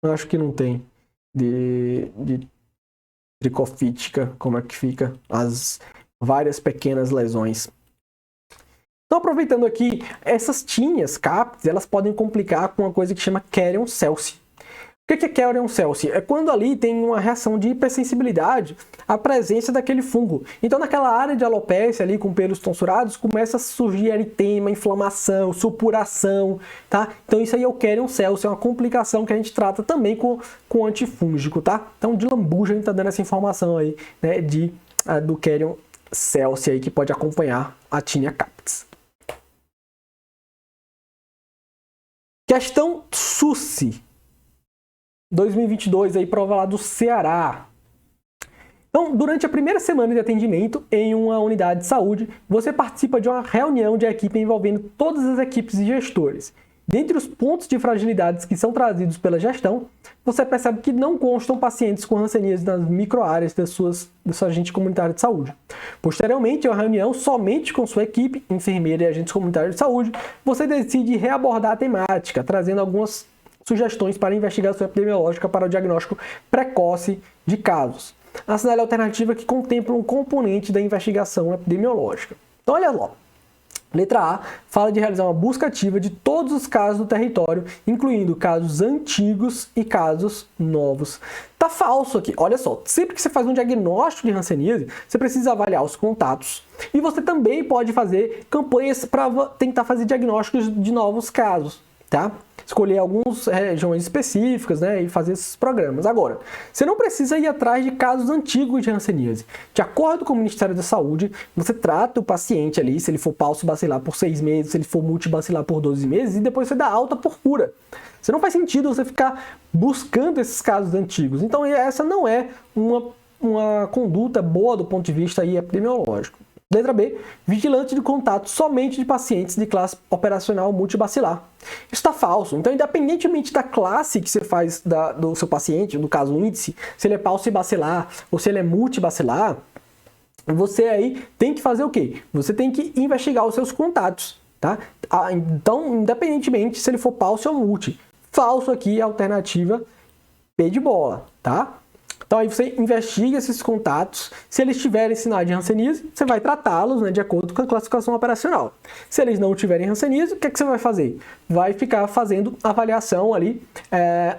Eu acho que não tem de tricofítica, como é que fica as várias pequenas lesões. Então, aproveitando aqui, essas tinhas capitis, elas podem complicar com uma coisa que chama Kerrion Celsi. O que é Kerrion Celsi? É quando ali tem uma reação de hipersensibilidade à presença daquele fungo. Então, naquela área de alopécia ali com pelos tonsurados, começa a surgir eritema, inflamação, supuração, tá? Então, isso aí é o Kerrion Celsi, é uma complicação que a gente trata também com antifúngico, tá? Então, de lambuja a gente tá dando essa informação aí, né, do Kerrion Celsi aí que pode acompanhar a Tinea capitis. Questão SUSSI. 2022, aí, prova lá do Ceará. Então, durante a primeira semana de atendimento em uma unidade de saúde, você participa de uma reunião de equipe envolvendo todas as equipes e gestores. Dentre os pontos de fragilidades que são trazidos pela gestão, você percebe que não constam pacientes com hanseníase nas microáreas da sua agente comunitário de saúde. Posteriormente, em uma reunião somente com sua equipe, enfermeira e agentes comunitários de saúde, você decide reabordar a temática, trazendo algumas sugestões para investigação epidemiológica para o diagnóstico precoce de casos. Assinale a alternativa que contempla um componente da investigação epidemiológica. Então, olha lá. Letra A fala de realizar uma busca ativa de todos os casos do território, incluindo casos antigos e casos novos. Tá falso aqui. Olha só, sempre que você faz um diagnóstico de hanseníase, você precisa avaliar os contatos. E você também pode fazer campanhas para tentar fazer diagnósticos de novos casos, tá? Escolher algumas regiões específicas, né, e fazer esses programas. Agora, você não precisa ir atrás de casos antigos de hanseníase. De acordo com o Ministério da Saúde, você trata o paciente ali, se ele for falso bacilar por 6 meses, se ele for multibacilar por 12 meses, e depois você dá alta por cura. Você não faz sentido você ficar buscando esses casos antigos. Então, essa não é uma conduta boa do ponto de vista aí epidemiológico. Letra B, vigilante de contato somente de pacientes de classe operacional multibacilar. Isso está falso. Então, independentemente da classe que você faz do seu paciente, no caso o índice, se ele é paucibacilar ou se ele é multibacilar, você aí tem que fazer o quê? Você tem que investigar os seus contatos, tá? Então, independentemente se ele for falso ou multi. Falso aqui é a alternativa P de bola, tá? Então, aí você investiga esses contatos. Se eles tiverem sinais de hanseníase, você vai tratá-los, né, de acordo com a classificação operacional. Se eles não tiverem hanseníase, o que é que você vai fazer? Vai ficar fazendo avaliação ali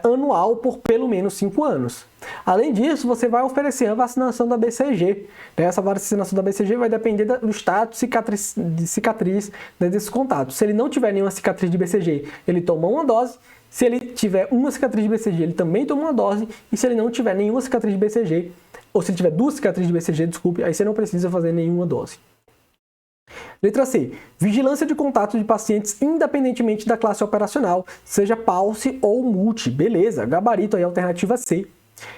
anual por pelo menos 5 anos. Além disso, você vai oferecer a vacinação da BCG. Essa vacinação da BCG vai depender do status de cicatriz, né, desses contatos. Se ele não tiver nenhuma cicatriz de BCG, ele toma uma dose. Se ele tiver uma cicatriz de BCG, ele também toma uma dose. E se ele não tiver nenhuma cicatriz de BCG, ou se ele tiver 2 cicatrizes de BCG, desculpe, aí você não precisa fazer nenhuma dose. Letra C. Vigilância de contato de pacientes independentemente da classe operacional, seja PALSE ou multi. Beleza, gabarito aí, alternativa C.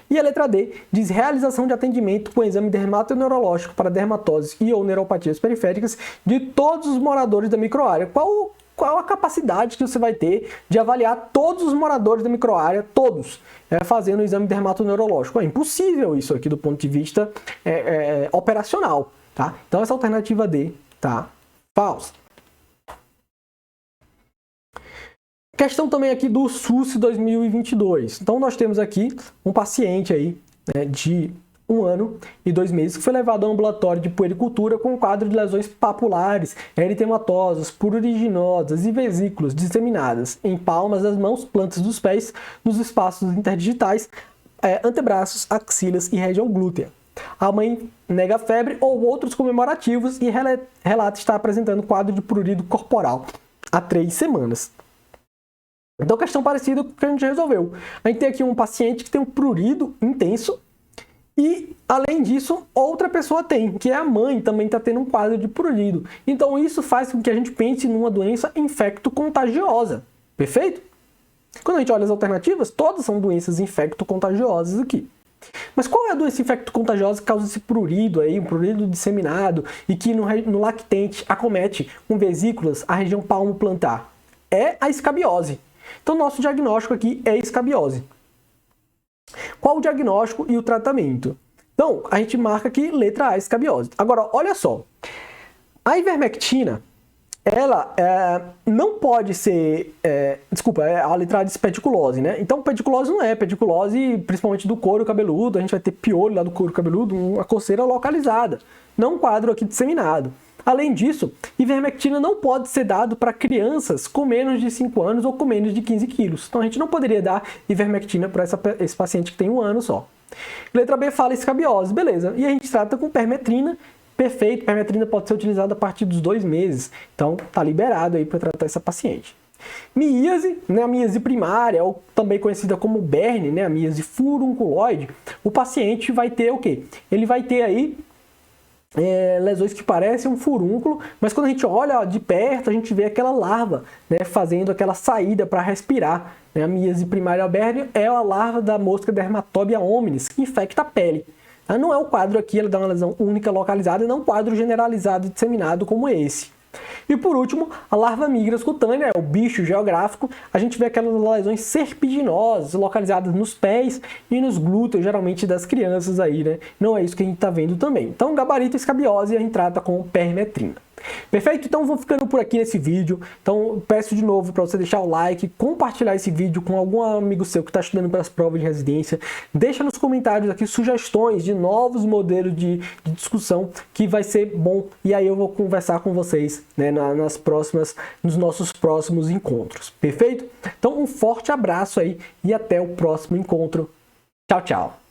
E a letra D diz realização de atendimento com exame dermatoneurológico para dermatoses e ou neuropatias periféricas de todos os moradores da microárea. Qual a capacidade que você vai ter de avaliar todos os moradores da microárea, todos, fazendo o exame dermatoneurológico? É impossível isso aqui do ponto de vista operacional, tá? Então essa alternativa D tá falsa. Questão também aqui do SUS 2022. Então nós temos aqui um paciente aí, né, de 1 ano e 2 meses, que foi levado ao ambulatório de puericultura com um quadro de lesões papulares, eritematosas, pruriginosas e vesículas disseminadas em palmas das mãos, plantas dos pés, nos espaços interdigitais, antebraços, axilas e região glútea. A mãe nega febre ou outros comemorativos e relata estar apresentando quadro de prurido corporal há 3 semanas. Então, questão parecida com o que a gente resolveu. A gente tem aqui um paciente que tem um prurido intenso, e, além disso, outra pessoa tem, que é a mãe, também está tendo um quadro de prurido. Então, isso faz com que a gente pense numa doença infecto-contagiosa. Perfeito? Quando a gente olha as alternativas, todas são doenças infecto-contagiosas aqui. Mas qual é a doença infecto-contagiosa que causa esse prurido aí, um prurido disseminado, e que no lactente acomete com vesículas a região palmo-plantar? É a escabiose. Então, nosso diagnóstico aqui é escabiose. Qual o diagnóstico e o tratamento? Então, a gente marca aqui letra A, escabiose. Agora, olha só. A ivermectina, ela não pode ser... a letra A diz pediculose, né? Então, pediculose não é. Pediculose, principalmente do couro cabeludo, a gente vai ter piolho lá do couro cabeludo, uma coceira localizada. Não um quadro aqui disseminado. Além disso, ivermectina não pode ser dado para crianças com menos de 5 anos ou com menos de 15 quilos. Então, a gente não poderia dar ivermectina para esse paciente que tem 1 ano só. Letra B fala escabiose, beleza. E a gente trata com permetrina, perfeito. Permetrina pode ser utilizada a partir dos 2 meses. Então, tá liberado aí para tratar essa paciente. Miíase, né, a miíase primária, ou também conhecida como Berne, né, a miíase furunculoide, o paciente vai ter o quê? Ele vai ter aí lesões que parecem um furúnculo, mas quando a gente olha de perto, a gente vê aquela larva, né, fazendo aquela saída para respirar. Né? A miíase primária Berne é a larva da mosca Dermatobia hominis, que infecta a pele. Não é o quadro aqui, ela dá uma lesão única localizada, não um quadro generalizado e disseminado como esse. E por último, a larva migras cutânea, é o bicho geográfico. A gente vê aquelas lesões serpiginosas localizadas nos pés e nos glúteos, geralmente das crianças aí, né? Não é isso que a gente está vendo também. Então, gabarito escabiose a gente trata com permetrina. Perfeito? Então vou ficando por aqui nesse vídeo. Então peço de novo para você deixar o like, compartilhar esse vídeo com algum amigo seu que está estudando para as provas de residência. Deixa nos comentários aqui sugestões de novos modelos de discussão que vai ser bom. E aí eu vou conversar com vocês, né, nos nossos próximos encontros. Perfeito? Então um forte abraço aí e até o próximo encontro. Tchau, tchau.